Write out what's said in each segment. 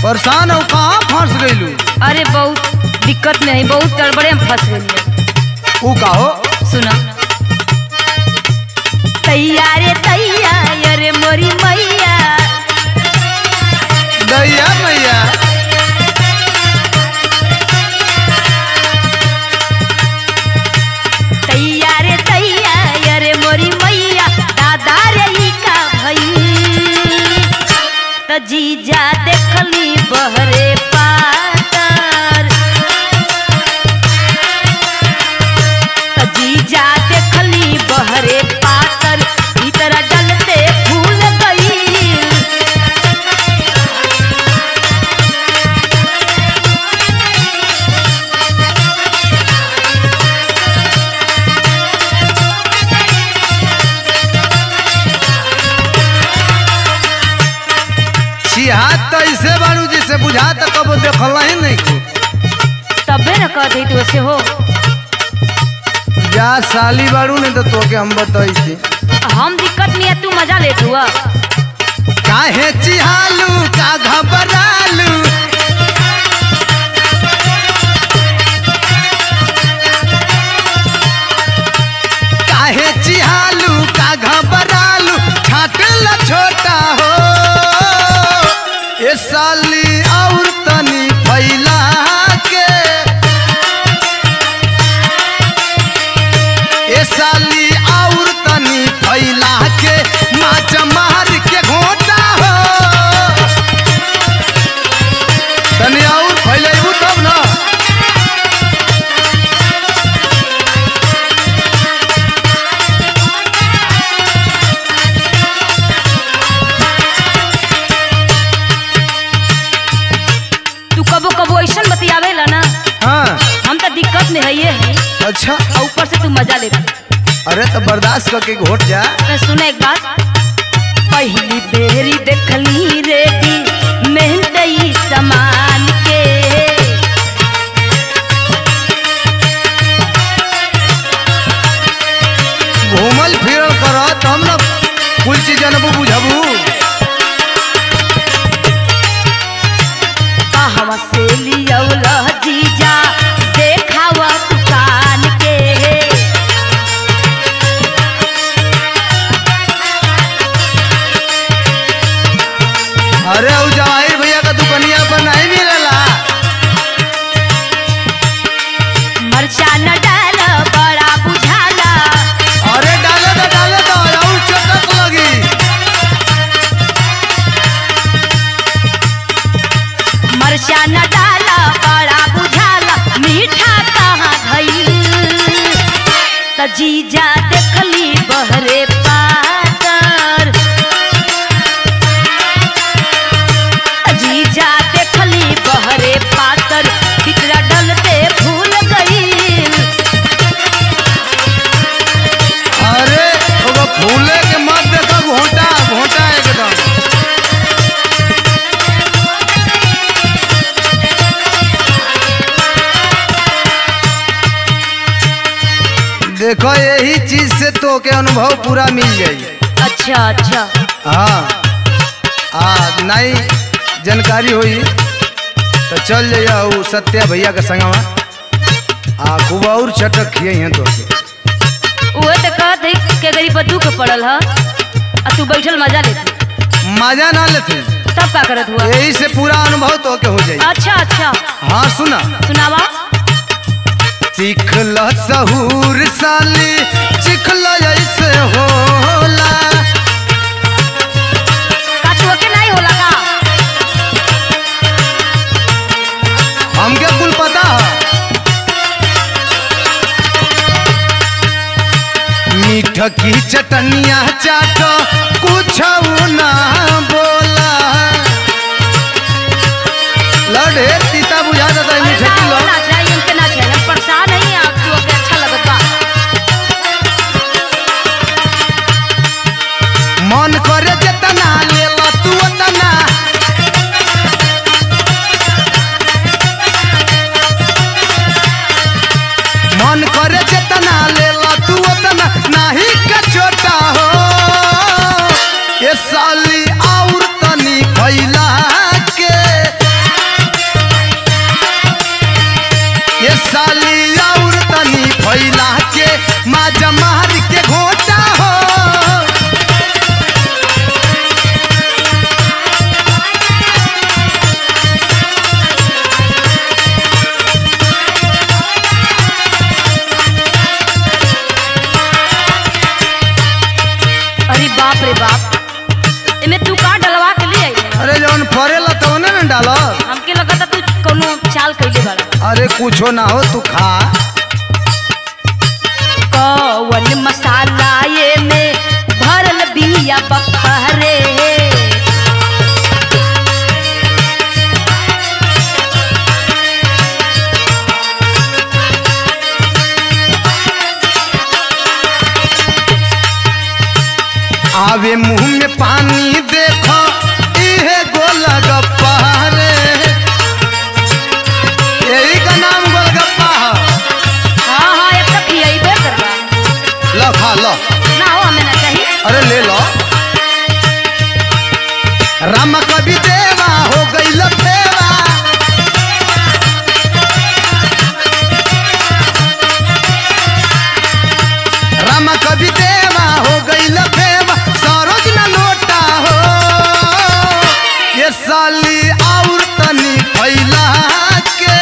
परेशान हो कहाँ फंस गईलू? अरे बहुत दिक्कत में है, बहुत गड़बड़े में फंस गई। ऊ का हो? सुना। तैयारे तैयार मोरी मैया, दैया मैया तैयारे तैयार मोरी मैया, दादा रे ई का भई त जीजा देखली बहरे पातर, त जीजा देखली बहरे पातर, इतर डलते फूल गई। हाथ तो ऐसे बारू जिसे बुझा तो कब देखल ही नहीं को। तबे न कहते तू ऐसे हो। जा साली बारू नहीं तो तोके हम बताई थी। हम दिक्कत नहीं है, तू मजा लेत हुआ। काहे चिहालू का घबरालू, काहे चिहालू का घबरालू, छाटल छोटा हो ए साली और तनी फैला के, ए साली और तनी फैला के, माच मार के घोटा हो। तनी और फैलेबू तब ना। कबो कबो ऐसा बतियावेला ना। हाँ हम तो दिक्कत में है ये है। अच्छा और ऊपर से तू मजा ले। अरे तो बर्दाश्त करके घोट जा। सुना एक बात, पहली बेरी देखली रेडी मेहंदी सामान के, घूमल फिरल कर तब न कुल चीज जानबू बुझबू। कहवा से लियौला जीजा देखावा दुकान के, अरे उ जवाहिर भैया का दुकनिया पर नहीं मिलेला। मरचा न डाल बड़ा बुझाला, अरे डाले तो और चटक लगी। मरचा न डाला बड़ा बुझाला, मीठा कहाँ धइल त जीजा देखली बहरे पातर, जीजा देखली बहरे पातर, पितरा डलते भूल गईल। अरे वो फूले के मत देखो, घोटा घोटा एकदम। देखो यही चीज से तो के अनुभव पूरा मिल जाई। अच्छा अच्छा। हाँ नहीं जानकारी हुई तो चल जाइए सत्या भैया के संगवा, खूब और चटक खिए हैं तो वो तो कहत है के गरीब पर दुख पड़ल है, तू बैठल मजा लेती। मजा ना लेते तब का करत हुआ? यही से पूरा अनुभव तो के हो जाए। अच्छा अच्छा। हाँ सुना सुनावा। चिखला सहूर साली, चिखला ऐसे होला। का तू के नहीं होला का? हमके कुल पता है। मीठ की चटनिया चाटो कुछ ना बोला, लड़े तीता बुझा देता है मीठे की लोग। ना चाहिए इनके ना चाहिए, हम परेशान नहीं आप तू के अच्छा लगत बा। मन करे जितना ले लो तू उतना, मन करे जितना ले लो तू उतना, नहीं का छोटा हो ये साली और तनी फैला के, अरे कुछो ना हो तू खा। कौन मसाला ये में भरल बिया बखरे। आवे मुंह में पानी देखो इहे गोलगप्पा रे, यही का नाम गोलगप्पा है। हाँ हाँ अब तक खियाइबे करबा। लो खा लो। ना हो हमें ना चाहिए। अरे ले लो। राम कवि देवा हो गई लफेवा, राम कवि देवा हो गई लफेवा, सरोज न लोटा हो ये साली और तनी फैला के,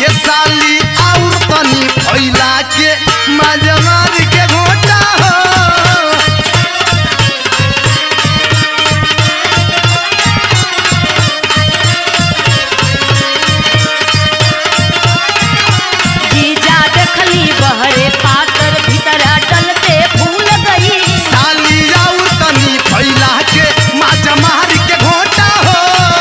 ये साली और तनी फैला के मजमार के घोटा हो। जीजा देखली बहरे पातर भीतर डलते फूल गई। साली और तनी फैला के मजमार के घोटा हो।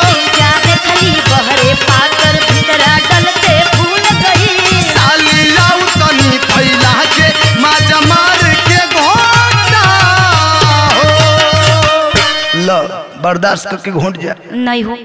जीजा देखली बहरे पातर भीतर डलते फूल गई। साली और तनी फैला के मजमार के घोटा हो। लो बर्दाश्त करके घोट जा। नहीं हो।